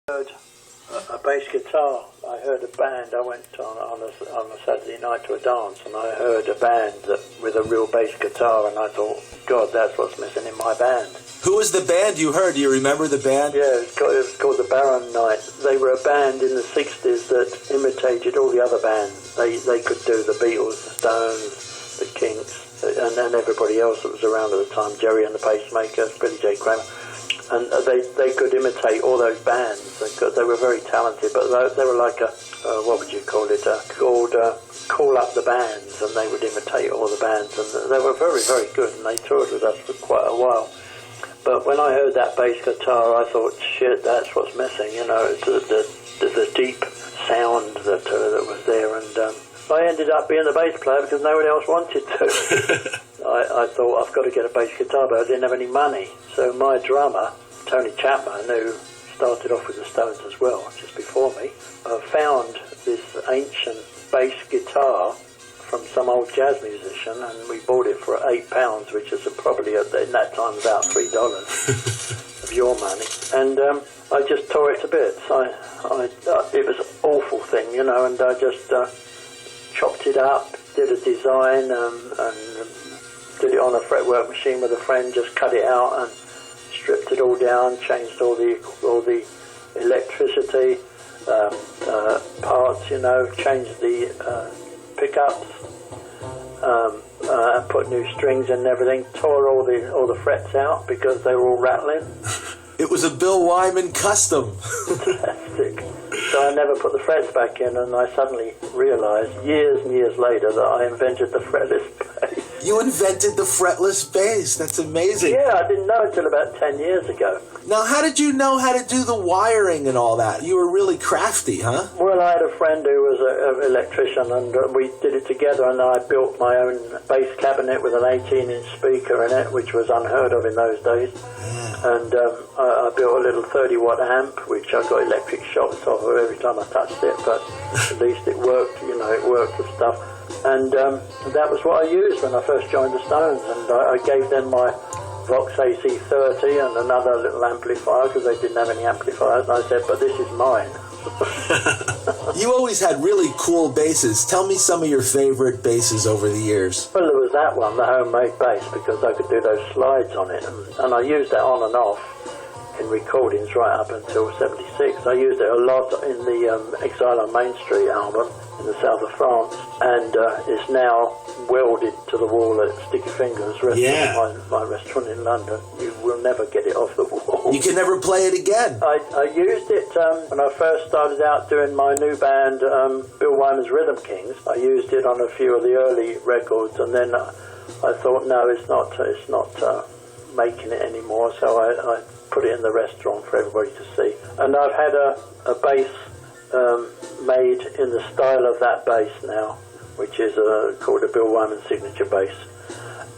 Heard a bass guitar. I heard a band. I went on a Saturday night to a dance, and I heard a band with a real bass guitar, and I thought, God, that's what's missing in my band. Who was the band you heard? Do you remember the band? Yeah, it was called the Baron Knight. They were a band in the 60s that imitated all the other bands. They could do the Beatles, the Stones, the Kinks, and everybody else that was around at the time, Jerry and the Pacemakers, Billy J. Kramer. And they could imitate all those bands. They were very talented, but they were like a, what would you call it, called Call Up the Bands, and they would imitate all the bands, and they were very, very good, and they toured with us for quite a while. But when I heard that bass guitar, I thought, shit, that's what's missing, you know, the deep sound that was there, and I ended up being the bass player because nobody else wanted to. I thought, I've got to get a bass guitar, but I didn't have any money. So my drummer, Tony Chapman, who started off with the Stones as well, just before me, found this ancient bass guitar from some old jazz musician, and we bought it for £8, which is probably in that time about $3 of your money. And I just tore it to bits. It was an awful thing, you know, and I just chopped it up, did a design, and did it on a fretwork machine with a friend, just cut it out and stripped it all down, changed all the electricity parts, you know, changed the pickups, and put new strings in and everything, tore all the frets out because they were all rattling. It was a Bill Wyman custom. Fantastic. So I never put the frets back in, and I suddenly realized years and years later that I invented the fretless bass. You invented the fretless bass. That's amazing. Yeah, I didn't know until about 10 years ago. Now, how did you know how to do the wiring and all that? You were really crafty, huh? Well, I had a friend who was an electrician, and we did it together, and I built my own bass cabinet with an 18-inch speaker in it, which was unheard of in those days. Yeah. And I built a little 30-watt amp, which I got electric shocks off of every time I touched it, but at least it worked, you know, it worked with stuff. And that was what I used when I first joined the Stones, and I gave them my Vox AC30 and another little amplifier because they didn't have any amplifiers, and I said, but this is mine. You always had really cool basses. Tell me some of your favorite basses over the years. Well, there was that one, the homemade bass, because I could do those slides on it, and I used that on and off in recordings right up until 76. I used it a lot in the Exile on Main Street album in the south of France, and it's now welded to the wall at Sticky Fingers restaurant, yeah. my restaurant in London. You will never get it off the wall. You can never play it again. I used it when I first started out doing my new band, Bill Wyman's Rhythm Kings. I used it on a few of the early records, and then I thought, no, it's not making it anymore, so I put it in the restaurant for everybody to see. And I've had a bass made in the style of that bass now, which is called a Bill Wyman signature bass.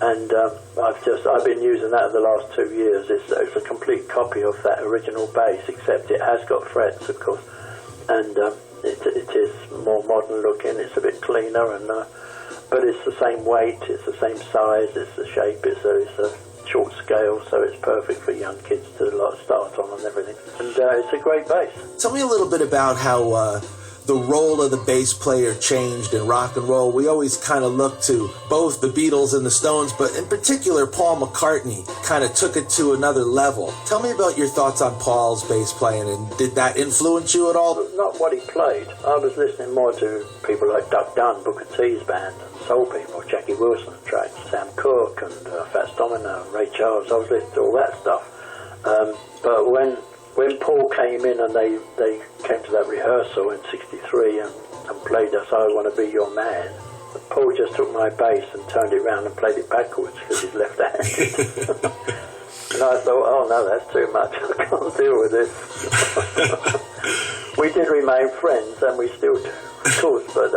And I've been using that the last 2 years. It's a complete copy of that original bass, except it has got frets, of course, and it is more modern looking. It's a bit cleaner, and but it's the same weight, it's the same size, it's the shape, it's a short scale, so it's perfect for young kids to start on and everything. And it's a great bass. Tell me a little bit about how the role of the bass player changed in rock and roll. We always kind of look to both the Beatles and the Stones, but in particular Paul McCartney kind of took it to another level. Tell me about your thoughts on Paul's bass playing, and did that influence you at all? Not what he played. I was listening more to people like Duck Dunn, Booker T's band, and soul people, Jackie Wilson tracks, Sam Cooke and Fats Domino and Ray Charles. I was listening to all that stuff. But when Paul came in and they came to that rehearsal in '63 and played us I Want to Be Your Man, Paul just took my bass and turned it around and played it backwards because he's left-handed. And I thought, oh no, that's too much. I can't deal with this. We did remain friends, and we still do, of course, but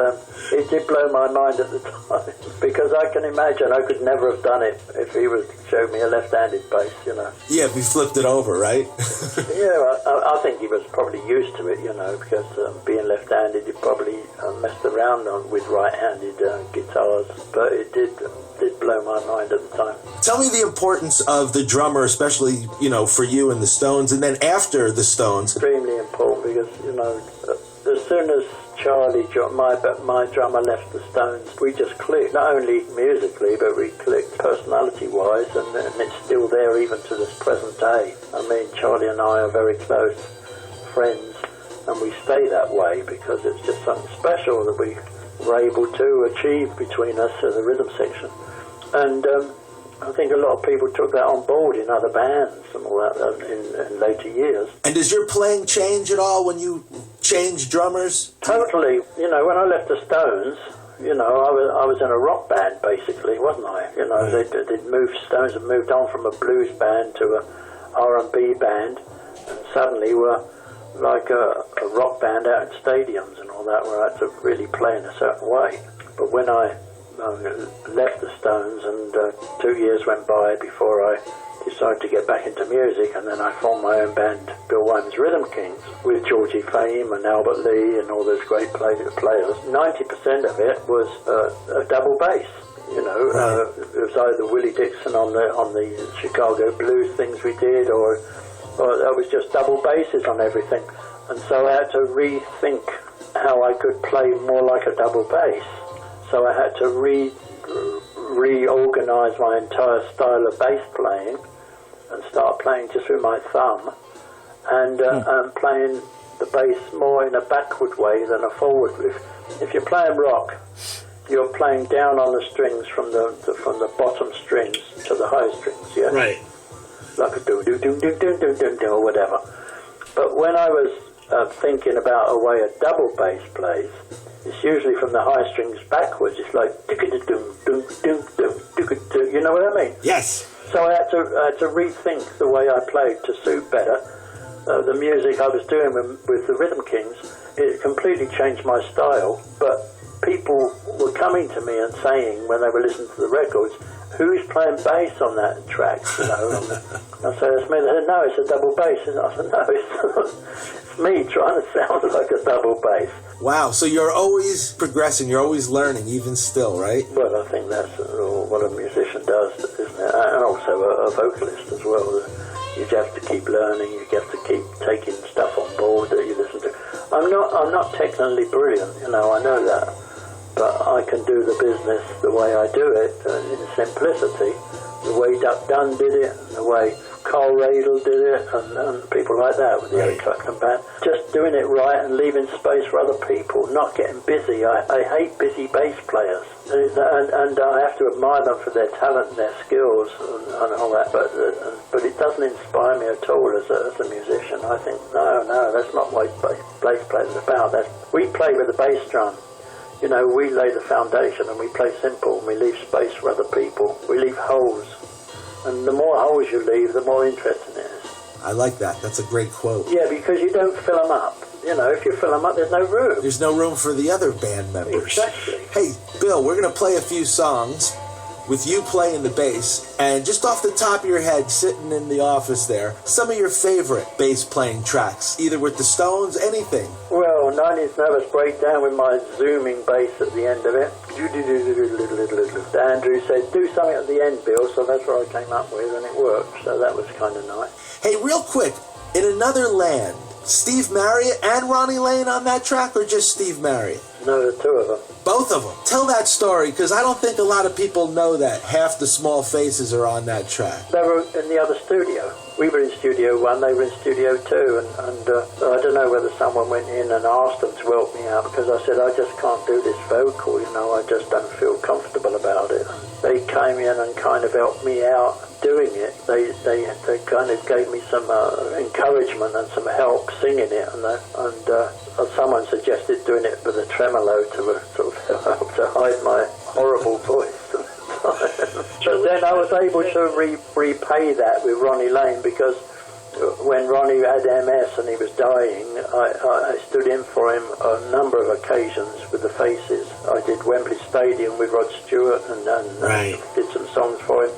it did blow my mind at the time, because I can imagine I could never have done it if he would show me a left-handed bass, you know. Yeah, if he flipped it over, right? Yeah, I think he was probably used to it, you know, because being left-handed, he probably messed around with right-handed guitars, but it did blow my mind at the time. Tell me the importance of the drummer, especially, for you and the Stones, and then after the Stones. Extremely important because, as soon as Charlie, my drummer, left the Stones, we just clicked, not only musically, but we clicked personality-wise, and it's still there even to this present day. I mean, Charlie and I are very close friends, and we stay that way because it's just something special that we were able to achieve between us as a rhythm section. And I think a lot of people took that on board in other bands and all that in later years. And does your playing change at all when you change drummers? Totally. When I left the Stones, I was in a rock band basically, wasn't I? They'd moved, Stones had moved on from a blues band to a R&B band, and suddenly were like a rock band out in stadiums and all that, where I had to really play in a certain way. But when I left the Stones, and 2 years went by before I decided to get back into music, and then I formed my own band, Bill Wyman's Rhythm Kings, with Georgie Fame and Albert Lee and all those great players. 90% of it was a double bass. It was either Willie Dixon on the Chicago blues things we did, or that was just double basses on everything. And so I had to rethink how I could play more like a double bass. So I had to reorganize my entire style of bass playing and start playing just with my thumb and playing the bass more in a backward way than a forward. If you're playing rock, you're playing down on the strings from the bottom strings to the high strings, yeah? Right. Like a do-do-do-do-do-do-do or whatever. But when I was thinking about a way a double bass plays, it's usually from the high strings backwards. It's like you know what I mean? Yes. So I had to rethink the way I played to suit better the music I was doing with the Rhythm Kings. It completely changed my style, but people were coming to me and saying when they were listening to the records, "Who's playing bass on that track?" And I said, "It's me." They said, "No, it's a double bass." And I said, "No, it's me trying to sound like a double bass." Wow, so you're always progressing, you're always learning, even still, right? Well, I think that's what a musician does, isn't it? And also a vocalist as well. You have to keep learning, you have to keep taking stuff on board that you listen to. I'm not technically brilliant, I know that. But I can do the business the way I do it, in simplicity. The way Duck Dunn did it, the way Carl Radle did it, and people like that with the Eric Clapton band. Just doing it right and leaving space for other people, not getting busy. I hate busy bass players. And I have to admire them for their talent and their skills and all that, but it doesn't inspire me at all as a musician. I think, no, that's not what bass players are about. We play with the bass drum. We lay the foundation and we play simple and we leave space for other people. We leave holes. And the more holes you leave, the more interesting it is. I like that. That's a great quote. Yeah, because you don't fill them up. If you fill them up, there's no room. There's no room for the other band members. Exactly. Hey, Bill, we're going to play a few songs with you playing the bass. And just off the top of your head, sitting in the office there, some of your favorite bass playing tracks, either with the Stones, anything. Well, 90s Nervous Breakdown with my zooming bass at the end of it. Andrew said, "Do something at the end, Bill," so that's what I came up with, and it worked, so that was kind of nice. Hey, real quick, In Another Land, Steve Marriott and Ronnie Lane on that track, or just Steve Marriott? No, the two of them. Both of them. Tell that story, because I don't think a lot of people know that half the Small Faces are on that track. They were in the other studio. We were in Studio 1, they were in Studio 2, and I don't know whether someone went in and asked them to help me out, because I said, I just can't do this vocal, I just don't feel comfortable about it. And they came in and kind of helped me out doing it. They kind of gave me some encouragement and some help singing it, and someone suggested doing it with a tremolo to sort of help to hide my horrible voice. But then I was able to repay that with Ronnie Lane, because when Ronnie had MS and he was dying, I stood in for him a number of occasions with the Faces. I did Wembley Stadium with Rod Stewart and did some songs for him.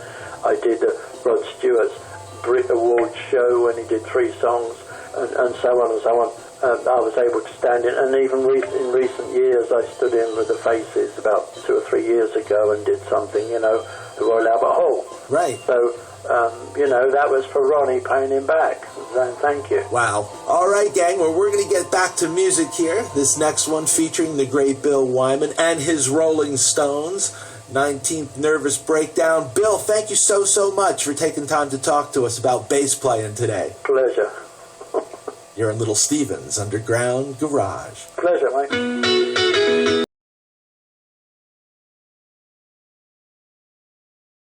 I did Rod Stewart's Brit Awards show when he did 3 songs, and so on and so on. I was able to stand in, and even in recent years I stood in with the Faces about 2 or 3 years ago and did something, the Royal Albert Hall. Right. So, that was for Ronnie paying him back. So thank you. Wow. All right, gang. Well, we're going to get back to music here. This next one featuring the great Bill Wyman and his Rolling Stones. 19th Nervous Breakdown. Bill, thank you so much for taking time to talk to us about bass playing today. Pleasure. You're in Little Steven's Underground Garage. Pleasure, mate.